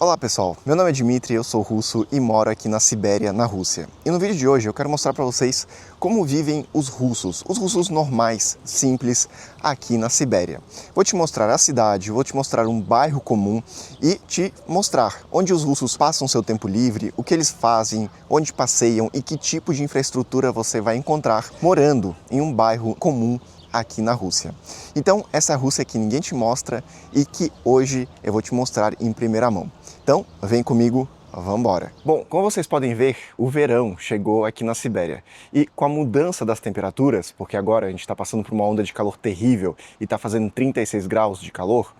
Olá pessoal, meu nome é Dmitry, eu sou russo e moro aqui na Sibéria, na Rússia. E no vídeo de hoje eu quero mostrar para vocês como vivem os russos normais, simples, aqui na Sibéria. Vou te mostrar a cidade, vou te mostrar um bairro comum e te mostrar onde os russos passam seu tempo livre, o que eles fazem, onde passeiam e que tipo de infraestrutura você vai encontrar morando em um bairro comum aqui na Rússia. Então, essa Rússia que ninguém te mostra e que hoje eu vou te mostrar em primeira mão. Então, vem comigo, vamos embora. Bom, como vocês podem ver, o verão chegou aqui na Sibéria. E com a mudança das temperaturas, porque agora a gente está passando por uma onda de calor terrível e está fazendo 36 graus de calor,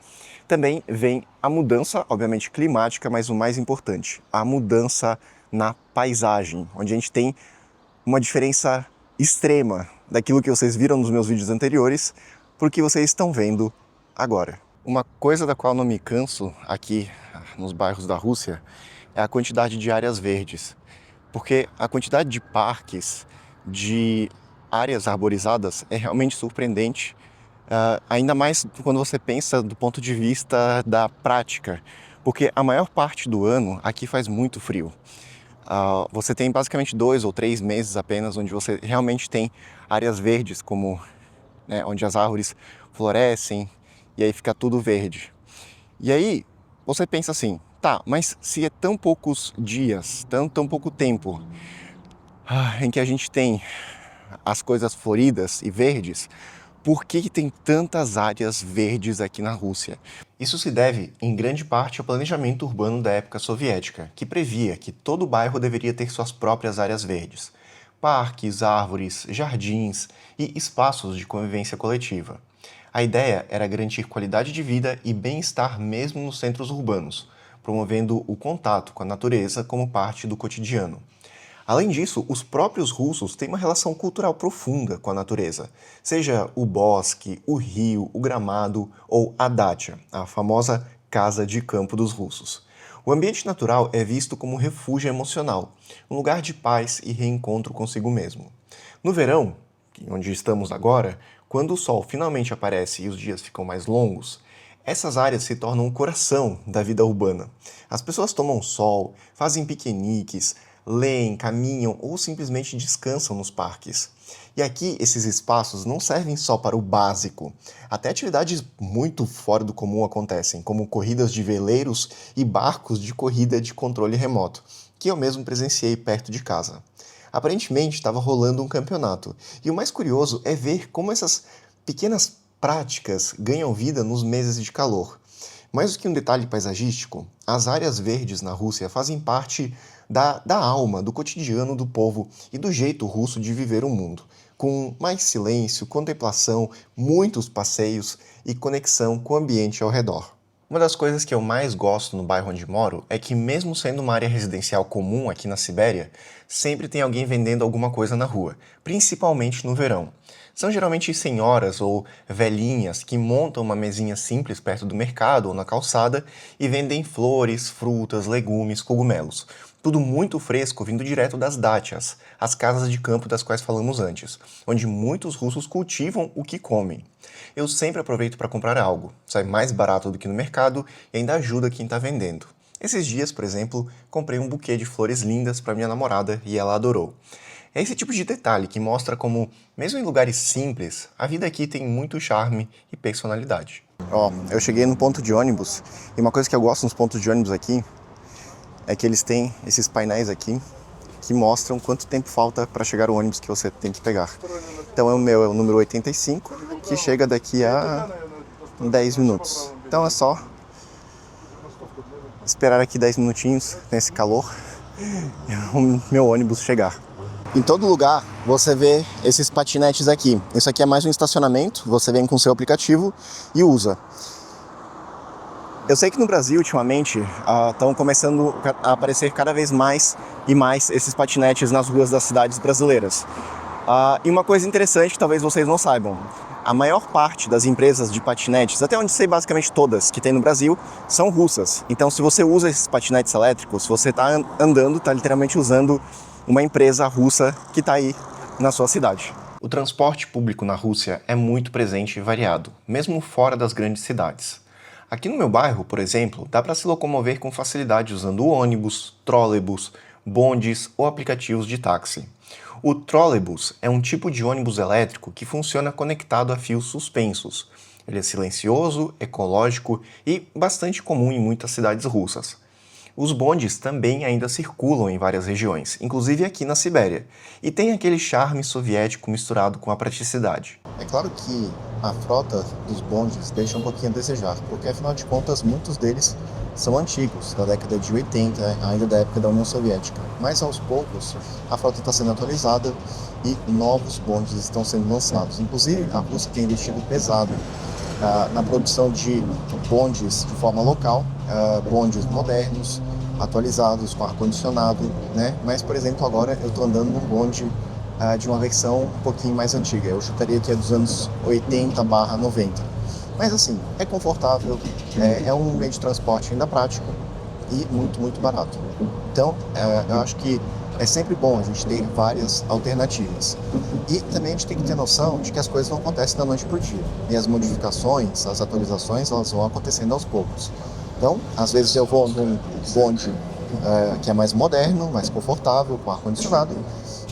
também vem a mudança, obviamente climática, mas o mais importante, a mudança na paisagem, onde a gente tem uma diferença extrema daquilo que vocês viram nos meus vídeos anteriores, porque vocês estão vendo agora. Uma coisa da qual não me canso aqui nos bairros da Rússia é a quantidade de áreas verdes, porque a quantidade de parques, de áreas arborizadas é realmente surpreendente, ainda mais quando você pensa do ponto de vista da prática, porque a maior parte do ano aqui faz muito frio. Você tem basicamente 2 ou 3 meses apenas onde você realmente tem áreas verdes, como onde as árvores florescem e aí fica tudo verde. E aí você pensa assim, tá, mas se é tão poucos dias, tão pouco tempo em que a gente tem as coisas floridas e verdes, por que tem tantas áreas verdes aqui na Rússia? Isso se deve, em grande parte, ao planejamento urbano da época soviética, que previa que todo bairro deveria ter suas próprias áreas verdes, parques, árvores, jardins e espaços de convivência coletiva. A ideia era garantir qualidade de vida e bem-estar mesmo nos centros urbanos, promovendo o contato com a natureza como parte do cotidiano. Além disso, os próprios russos têm uma relação cultural profunda com a natureza, seja o bosque, o rio, o gramado ou a dacha, a famosa casa de campo dos russos. O ambiente natural é visto como um refúgio emocional, um lugar de paz e reencontro consigo mesmo. No verão, onde estamos agora, quando o sol finalmente aparece e os dias ficam mais longos, essas áreas se tornam o coração da vida urbana. As pessoas tomam sol, fazem piqueniques, leem, caminham ou simplesmente descansam nos parques. E aqui esses espaços não servem só para o básico. Até atividades muito fora do comum acontecem, como corridas de veleiros e barcos de corrida de controle remoto, que eu mesmo presenciei perto de casa. Aparentemente estava rolando um campeonato, e o mais curioso é ver como essas pequenas práticas ganham vida nos meses de calor. Mais do que um detalhe paisagístico, as áreas verdes na Rússia fazem parte da alma, do cotidiano do povo e do jeito russo de viver o mundo, com mais silêncio, contemplação, muitos passeios e conexão com o ambiente ao redor. Uma das coisas que eu mais gosto no bairro onde moro é que, mesmo sendo uma área residencial comum aqui na Sibéria, sempre tem alguém vendendo alguma coisa na rua, principalmente no verão. São geralmente senhoras ou velhinhas que montam uma mesinha simples perto do mercado ou na calçada e vendem flores, frutas, legumes, cogumelos. Tudo muito fresco vindo direto das dachas, as casas de campo das quais falamos antes, onde muitos russos cultivam o que comem. Eu sempre aproveito para comprar algo, sai mais barato do que no mercado e ainda ajuda quem está vendendo. Esses dias, por exemplo, comprei um buquê de flores lindas para minha namorada e ela adorou. É esse tipo de detalhe que mostra como, mesmo em lugares simples, a vida aqui tem muito charme e personalidade. Eu cheguei no ponto de ônibus e uma coisa que eu gosto nos pontos de ônibus aqui é que eles têm esses painéis aqui que mostram quanto tempo falta para chegar o ônibus que você tem que pegar. Então o meu é o número 85, que chega daqui a 10 minutos. Então é só esperar aqui 10 minutinhos nesse calor e o meu ônibus chegar. Em todo lugar você vê esses patinetes aqui. Isso aqui é mais um estacionamento, você vem com o seu aplicativo e usa. Eu sei que no Brasil, ultimamente, estão começando a aparecer cada vez mais e mais esses patinetes nas ruas das cidades brasileiras. E uma coisa interessante que talvez vocês não saibam, a maior parte das empresas de patinetes, até onde sei basicamente todas que tem no Brasil, são russas. Então, se você usa esses patinetes elétricos, você está andando, está literalmente usando uma empresa russa que está aí na sua cidade. O transporte público na Rússia é muito presente e variado, mesmo fora das grandes cidades. Aqui no meu bairro, por exemplo, dá para se locomover com facilidade usando ônibus, trólebus, bondes ou aplicativos de táxi. O trólebus é um tipo de ônibus elétrico que funciona conectado a fios suspensos. Ele é silencioso, ecológico e bastante comum em muitas cidades russas. Os bondes também ainda circulam em várias regiões, inclusive aqui na Sibéria, e tem aquele charme soviético misturado com a praticidade. É claro que a frota dos bondes deixa um pouquinho a desejar, porque afinal de contas muitos deles são antigos, da década de 80, ainda da época da União Soviética. Mas aos poucos a frota está sendo atualizada e novos bondes estão sendo lançados. Inclusive a Rússia tem investido pesado na produção de bondes de forma local, bondes modernos, atualizados, com ar-condicionado, né? Mas, por exemplo, agora eu estou andando num bonde de uma versão um pouquinho mais antiga. Eu chutaria que é dos anos 80/90. Mas, assim, é confortável, é um meio de transporte ainda prático e muito, muito barato. Então, eu acho que é sempre bom a gente ter várias alternativas. E também a gente tem que ter noção de que as coisas não acontecem da noite para o dia. E as modificações, as atualizações, elas vão acontecendo aos poucos. Então, às vezes eu vou num bonde que é mais moderno, mais confortável, com ar-condicionado,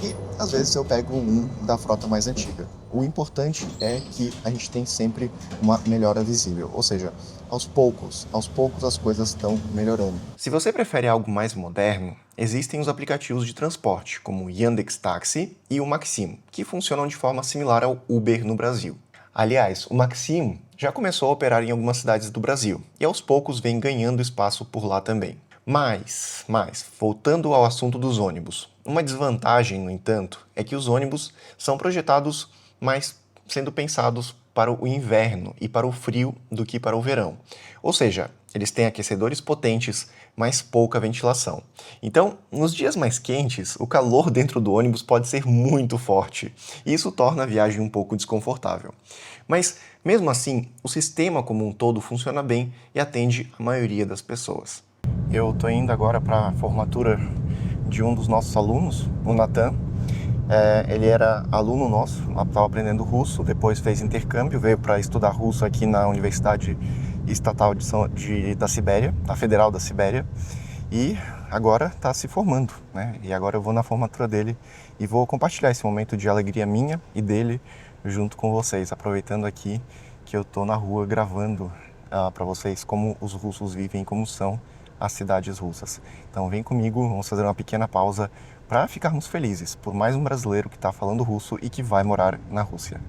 e às vezes eu pego um da frota mais antiga. O importante é que a gente tem sempre uma melhora visível, ou seja, aos poucos as coisas estão melhorando. Se você prefere algo mais moderno, existem os aplicativos de transporte, como o Yandex Taxi e o Maximo, que funcionam de forma similar ao Uber no Brasil. Aliás, o Maximo já começou a operar em algumas cidades do Brasil e aos poucos vem ganhando espaço por lá também. Mas, voltando ao assunto dos ônibus, uma desvantagem, no entanto, é que os ônibus são projetados mais sendo pensados para o inverno e para o frio do que para o verão. Ou seja, eles têm aquecedores potentes, mas pouca ventilação. Então, nos dias mais quentes, o calor dentro do ônibus pode ser muito forte, e isso torna a viagem um pouco desconfortável. Mas, mesmo assim, o sistema como um todo funciona bem e atende a maioria das pessoas. Eu estou indo agora para a formatura de um dos nossos alunos, o Natan. Ele era aluno nosso, estava aprendendo russo, depois fez intercâmbio, veio para estudar russo aqui na Universidade Estatal da Sibéria, a Federal da Sibéria, e agora está se formando, né? E agora eu vou na formatura dele e vou compartilhar esse momento de alegria minha e dele junto com vocês, aproveitando aqui que eu estou na rua gravando para vocês como os russos vivem, como são as cidades russas. Então vem comigo, vamos fazer uma pequena pausa para ficarmos felizes por mais um brasileiro que está falando russo e que vai morar na Rússia.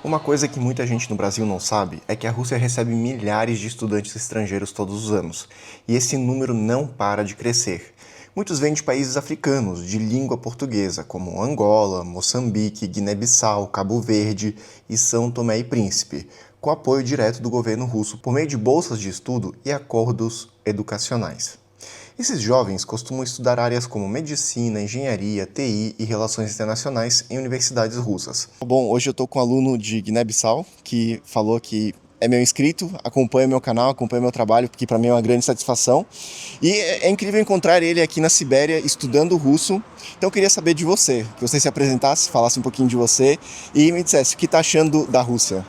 Uma coisa que muita gente no Brasil não sabe é que a Rússia recebe milhares de estudantes estrangeiros todos os anos, e esse número não para de crescer. Muitos vêm de países africanos, de língua portuguesa, como Angola, Moçambique, Guiné-Bissau, Cabo Verde e São Tomé e Príncipe, com apoio direto do governo russo por meio de bolsas de estudo e acordos educacionais. Esses jovens costumam estudar áreas como medicina, engenharia, TI e relações internacionais em universidades russas. Bom, hoje eu estou com um aluno de Guiné-Bissau que falou que é meu inscrito, acompanha meu canal, acompanha meu trabalho, porque para mim é uma grande satisfação. E é incrível encontrar ele aqui na Sibéria estudando russo. Então eu queria saber de você, que você se apresentasse, falasse um pouquinho de você e me dissesse o que está achando da Rússia.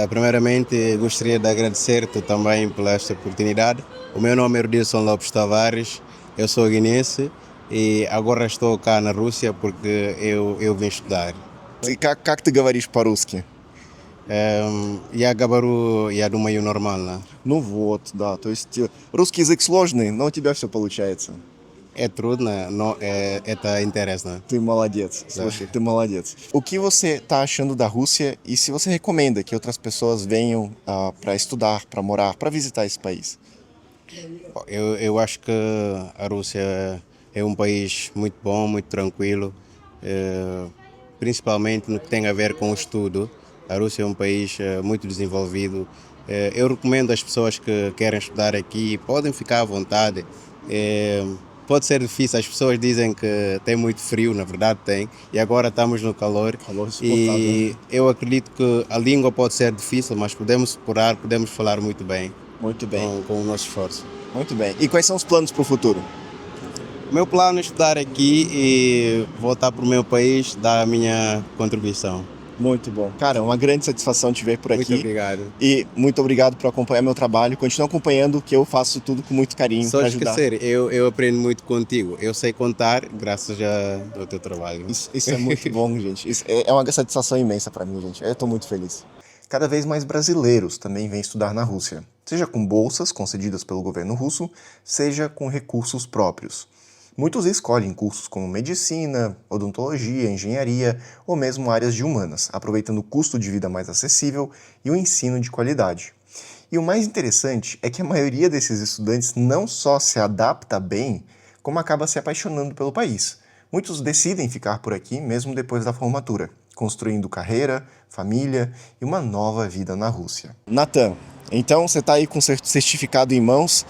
Primeiramente, gostaria de agradecer-te também por esta oportunidade. O meu nome é Erdilson Lopes Tavares, eu sou guinense e agora estou cá na Rússia porque eu vim estudar. Как ты говоришь по-русски? Я говорю, я думаю, нормально. Ну вот, да, то есть русский язык сложный, но у тебя все получается. É trudно, но это интересно. Ты молодец, слушай, ты молодец. O que você está achando da Rússia e se você recomenda que outras pessoas venham para estudar, para morar, para visitar esse país? Eu acho que a Rússia é um país muito bom, muito tranquilo, principalmente no que tem a ver com o estudo. A Rússia é um país muito desenvolvido. Eu recomendo às pessoas que querem estudar aqui, podem ficar à vontade. pode ser difícil. As pessoas dizem que tem muito frio, na verdade tem, e agora estamos no calor. Calor insuportável. E eu acredito que a língua pode ser difícil, mas podemos superar, podemos falar muito bem, Muito bem, com o nosso esforço. muito bem. E quais são os planos para o futuro? O meu plano é estudar aqui e voltar para o meu país, dar a minha contribuição. Muito bom. Cara, uma grande satisfação te ver por aqui. Muito obrigado. E muito obrigado por acompanhar meu trabalho. Continua acompanhando, que eu faço tudo com muito carinho Só para de ajudar. esquecer, eu aprendo muito contigo. Eu sei contar graças ao teu trabalho. Isso é muito bom, gente. Isso é uma satisfação imensa para mim, gente. Eu estou muito feliz. Cada vez mais brasileiros também vêm estudar na Rússia, seja com bolsas concedidas pelo governo russo, seja com recursos próprios. Muitos escolhem cursos como medicina, odontologia, engenharia ou mesmo áreas de humanas, aproveitando o custo de vida mais acessível e o ensino de qualidade. E o mais interessante é que a maioria desses estudantes não só se adapta bem, como acaba se apaixonando pelo país. Muitos decidem ficar por aqui mesmo depois da formatura, construindo carreira, família e uma nova vida na Rússia. Natan, então você está aí com certificado em mãos,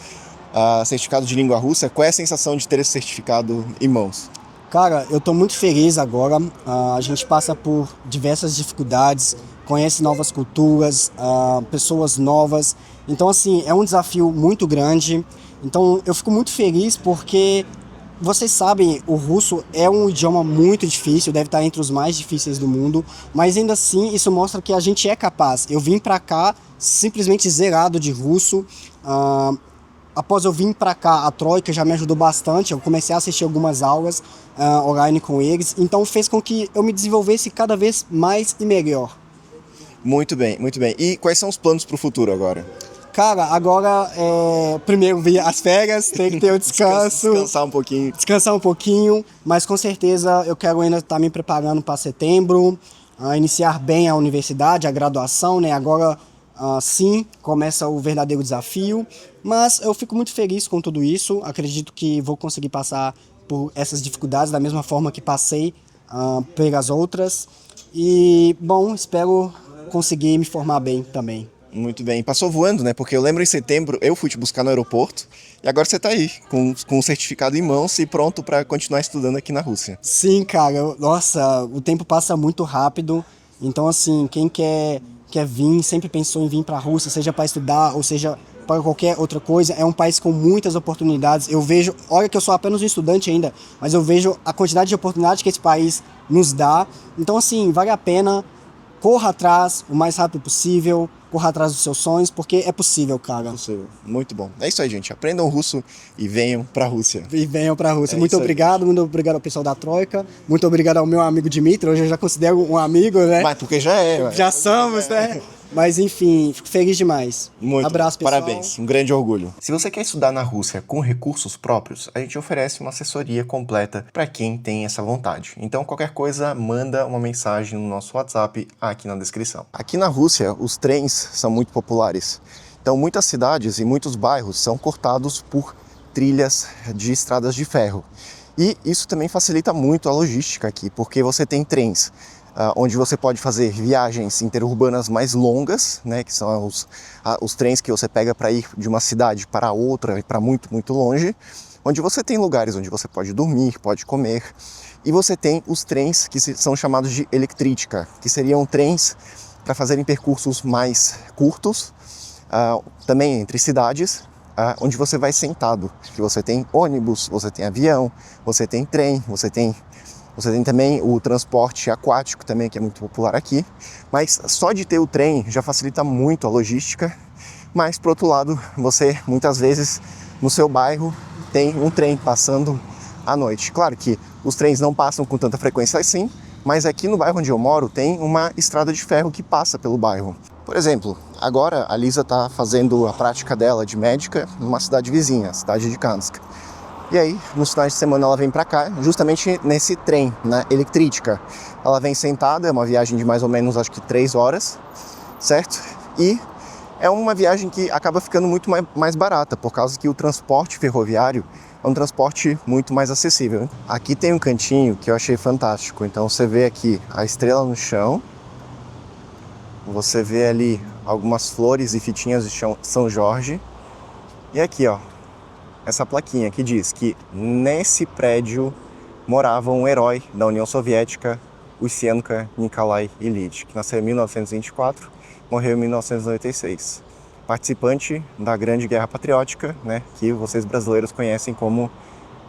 certificado de língua russa. Qual é a sensação de ter esse certificado em mãos? Cara, eu tô muito feliz agora. A gente passa por diversas dificuldades, conhece novas culturas, pessoas novas. Então, assim, é um desafio muito grande. Então, eu fico muito feliz porque, vocês sabem, o russo é um idioma muito difícil, deve estar entre os mais difíceis do mundo, mas ainda assim, isso mostra que a gente é capaz. Eu vim pra cá simplesmente zerado de russo. Após eu vir para cá, a Troika já me ajudou bastante. Eu comecei a assistir algumas aulas online com eles. Então fez com que eu me desenvolvesse cada vez mais e melhor. Muito bem, muito bem. E quais são os planos para o futuro agora? Cara, agora primeiro vir as férias, tem que ter o descanso. Descansar um pouquinho. Mas com certeza eu quero ainda estar me preparando para setembro, iniciar bem a universidade, a graduação, né? Agora sim, começa o verdadeiro desafio, mas eu fico muito feliz com tudo isso. Acredito que vou conseguir passar por essas dificuldades da mesma forma que passei pelas outras. E, bom, espero conseguir me formar bem também. Muito bem. Passou voando, né? Porque eu lembro em setembro eu fui te buscar no aeroporto e agora você tá aí, com o certificado em mãos e pronto para continuar estudando aqui na Rússia. Sim, cara. Nossa, o tempo passa muito rápido. Então, assim, quem quer vir, sempre pensou em vir para a Rússia, seja para estudar ou seja para qualquer outra coisa. É um país com muitas oportunidades. Eu vejo, olha que eu sou apenas um estudante ainda, mas eu vejo a quantidade de oportunidades que esse país nos dá. Então, assim, vale a pena, corra atrás o mais rápido possível, corra atrás dos seus sonhos, porque é possível, cara. Muito bom. É isso aí, gente. Aprendam russo e venham para a Rússia. E venham para a Rússia. Muito obrigado ao pessoal da Troika, muito obrigado ao meu amigo Dmitry, hoje eu já considero um amigo, né? Mas porque já é. Já somos, né? Mas enfim, fico feliz demais. Abraço, pessoal. Parabéns, um grande orgulho. Se você quer estudar na Rússia com recursos próprios, a gente oferece uma assessoria completa para quem tem essa vontade. Então, qualquer coisa, manda uma mensagem no nosso WhatsApp aqui na descrição. Aqui na Rússia, os trens são muito populares. Então, muitas cidades e muitos bairros são cortados por trilhas de estradas de ferro. E isso também facilita muito a logística aqui, porque você tem trens onde você pode fazer viagens interurbanas mais longas, né, que são os trens que você pega para ir de uma cidade para outra, para muito, muito longe, onde você tem lugares onde você pode dormir, pode comer, e você tem os trens que são chamados de elektrítica, que seriam trens para fazerem percursos mais curtos, também entre cidades, onde você vai sentado, que você tem ônibus, você tem avião, você tem trem, você tem também o transporte aquático também, que é muito popular aqui, mas só de ter o trem já facilita muito a logística, mas por outro lado, você muitas vezes no seu bairro tem um trem passando à noite. Claro que os trens não passam com tanta frequência assim, mas aqui no bairro onde eu moro tem uma estrada de ferro que passa pelo bairro. Por exemplo, agora a Lisa está fazendo a prática dela de médica numa cidade vizinha, a cidade de Kansk. E aí, nos finais de semana ela vem para cá, justamente nesse trem, na elektrítica. Ela vem sentada, é uma viagem de mais ou menos, acho que 3 horas, certo? E é uma viagem que acaba ficando muito mais barata, por causa que o transporte ferroviário é um transporte muito mais acessível. Aqui tem um cantinho que eu achei fantástico. Então você vê aqui a estrela no chão, você vê ali algumas flores e fitinhas de São Jorge. E aqui, ó, essa plaquinha que diz que nesse prédio morava um herói da União Soviética, o Sienka Nikolai Ilyich, que nasceu em 1924, morreu em 1996. Participante da Grande Guerra Patriótica, né, que vocês brasileiros conhecem como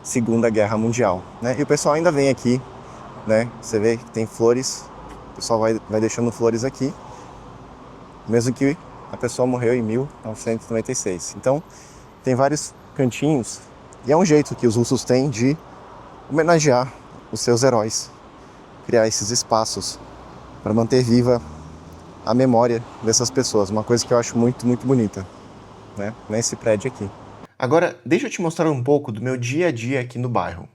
Segunda Guerra Mundial, né? E o pessoal ainda vem aqui, né? Você vê que tem flores, o pessoal vai deixando flores aqui, mesmo que a pessoa morreu em 1996. Então, tem vários cantinhos e é um jeito que os russos têm de homenagear os seus heróis, criar esses espaços para manter viva a memória dessas pessoas, uma coisa que eu acho muito, muito bonita, né? Nesse prédio aqui. Agora, deixa eu te mostrar um pouco do meu dia a dia aqui no bairro.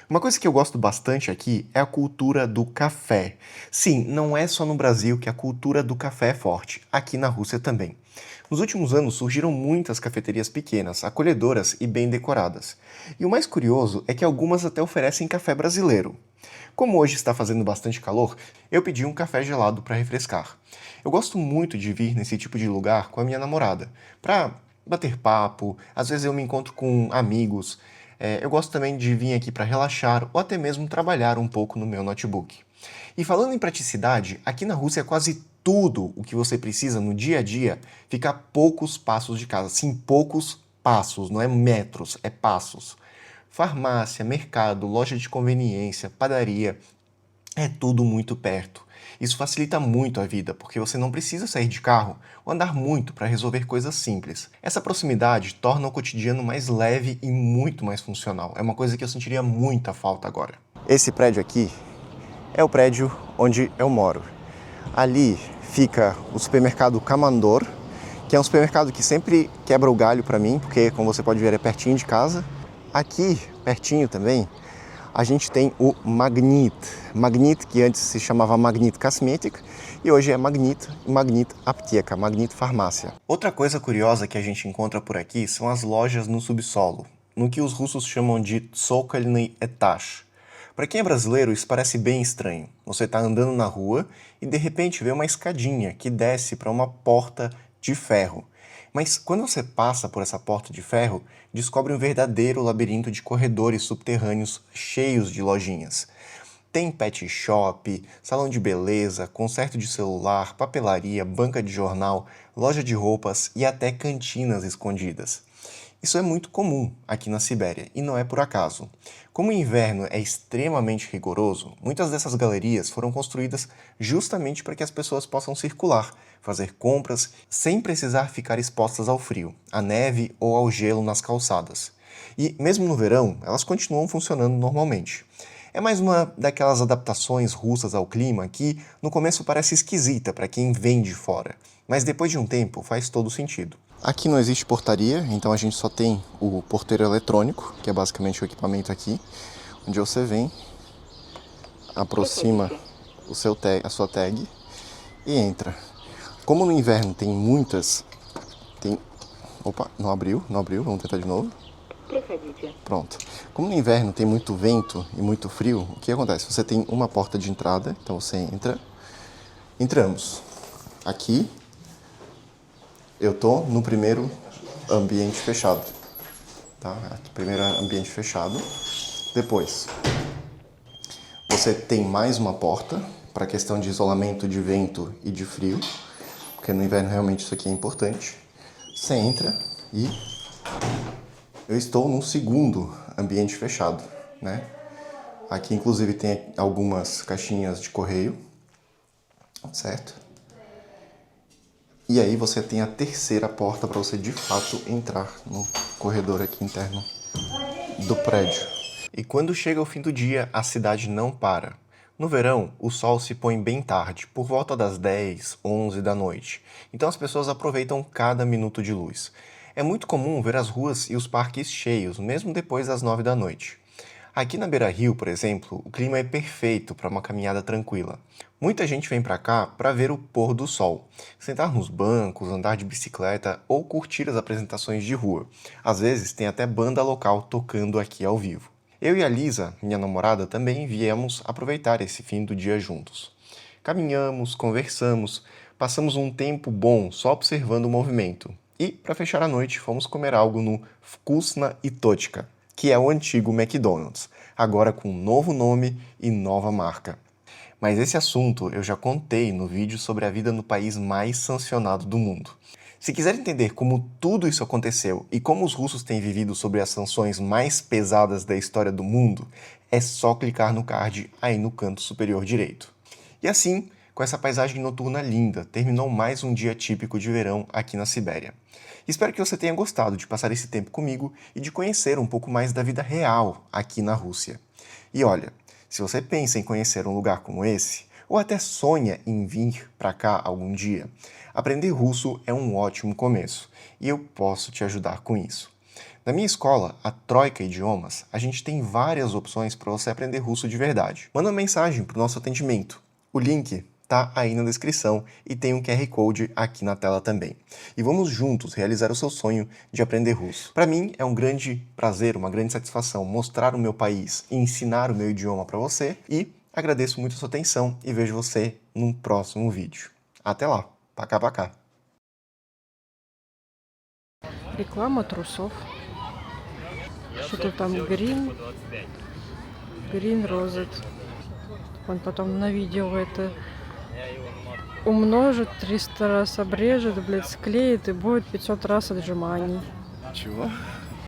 Uma coisa que eu gosto bastante aqui é a cultura do café. Sim, não é só no Brasil que a cultura do café é forte, aqui na Rússia também. Nos últimos anos surgiram muitas cafeterias pequenas, acolhedoras e bem decoradas. E o mais curioso é que algumas até oferecem café brasileiro. Como hoje está fazendo bastante calor, eu pedi um café gelado para refrescar. Eu gosto muito de vir nesse tipo de lugar com a minha namorada, para bater papo, às vezes eu me encontro com amigos. Eu gosto também de vir aqui para relaxar ou até mesmo trabalhar um pouco no meu notebook. E falando em praticidade, aqui na Rússia quase tudo o que você precisa no dia a dia fica a poucos passos de casa. Sim, poucos passos, não é metros, é passos. Farmácia, mercado, loja de conveniência, padaria, é tudo muito perto. Isso facilita muito a vida, porque você não precisa sair de carro ou andar muito para resolver coisas simples. Essa proximidade torna o cotidiano mais leve e muito mais funcional. É uma coisa que eu sentiria muita falta agora. Esse prédio aqui é o prédio onde eu moro. Ali fica o supermercado Kamandor, que é um supermercado que sempre quebra o galho para mim, porque, como você pode ver, é pertinho de casa. Aqui, pertinho também, a gente tem o Magnit. Magnit, que antes se chamava Magnit Cosmetic, e hoje é Magnit Apteka, Magnit Farmácia. Outra coisa curiosa que a gente encontra por aqui são as lojas no subsolo, no que os russos chamam de Tsokolny Etage. Para quem é brasileiro, isso parece bem estranho. Você está andando na rua e de repente vê uma escadinha que desce para uma porta de ferro. Mas quando você passa por essa porta de ferro, descobre um verdadeiro labirinto de corredores subterrâneos cheios de lojinhas. Tem pet shop, salão de beleza, conserto de celular, papelaria, banca de jornal, loja de roupas e até cantinas escondidas. Isso é muito comum aqui na Sibéria e não é por acaso. Como o inverno é extremamente rigoroso, muitas dessas galerias foram construídas justamente para que as pessoas possam circular, fazer compras, sem precisar ficar expostas ao frio, à neve ou ao gelo nas calçadas. E mesmo no verão, elas continuam funcionando normalmente. É mais uma daquelas adaptações russas ao clima que no começo parece esquisita para quem vem de fora, mas depois de um tempo faz todo sentido. Aqui não existe portaria, então a gente só tem o porteiro eletrônico, que é basicamente o equipamento aqui, onde você vem, aproxima a sua tag e entra. Como no inverno tem muitas... Opa, não abriu, vamos tentar de novo. Pronto. Como no inverno tem muito vento e muito frio, o que acontece? Você tem uma porta de entrada, então você entra. Entramos. Aqui eu tô no primeiro ambiente fechado, tá? Primeiro ambiente fechado. Depois, você tem mais uma porta para questão de isolamento de vento e de frio, porque no inverno realmente isso aqui é importante. Você entra e eu estou num segundo ambiente fechado, né? Aqui, inclusive, tem algumas caixinhas de correio, certo? E aí você tem a terceira porta para você, de fato, entrar no corredor aqui interno do prédio. E quando chega o fim do dia, a cidade não para. No verão, o sol se põe bem tarde, por volta das 10, 11 da noite. Então as pessoas aproveitam cada minuto de luz. É muito comum ver as ruas e os parques cheios, mesmo depois das 9 da noite. Aqui na Beira-Rio, por exemplo, o clima é perfeito para uma caminhada tranquila. Muita gente vem para cá para ver o pôr do sol, sentar nos bancos, andar de bicicleta ou curtir as apresentações de rua. Às vezes tem até banda local tocando aqui ao vivo. Eu e a Lisa, minha namorada, também viemos aproveitar esse fim do dia juntos. Caminhamos, conversamos, passamos um tempo bom só observando o movimento. E, para fechar a noite, fomos comer algo no Vkusna i Tochka, que é o antigo McDonald's, agora com um novo nome e nova marca. Mas esse assunto eu já contei no vídeo sobre a vida no país mais sancionado do mundo. Se quiser entender como tudo isso aconteceu e como os russos têm vivido sobre as sanções mais pesadas da história do mundo, é só clicar no card aí no canto superior direito. E assim, com essa paisagem noturna linda, terminou mais um dia típico de verão aqui na Sibéria. Espero que você tenha gostado de passar esse tempo comigo e de conhecer um pouco mais da vida real aqui na Rússia. E olha, se você pensa em conhecer um lugar como esse, ou até sonha em vir para cá algum dia, aprender russo é um ótimo começo e eu posso te ajudar com isso. Na minha escola, a Troika Idiomas, a gente tem várias opções para você aprender russo de verdade. Manda uma mensagem para o nosso atendimento. O link tá aí na descrição e tem um QR Code aqui na tela também. E vamos juntos realizar o seu sonho de aprender russo. Para mim é um grande prazer, uma grande satisfação mostrar o meu país e ensinar o meu idioma para você e agradeço muito a sua atenção e vejo você num próximo vídeo. Até lá, пока-пока. Реклама трусов. Что-то там Green Rosette. Он потом на видео это умножит, 300 раз обрежет, блядь, склеит и будет 500 раз отжиманий. Чего?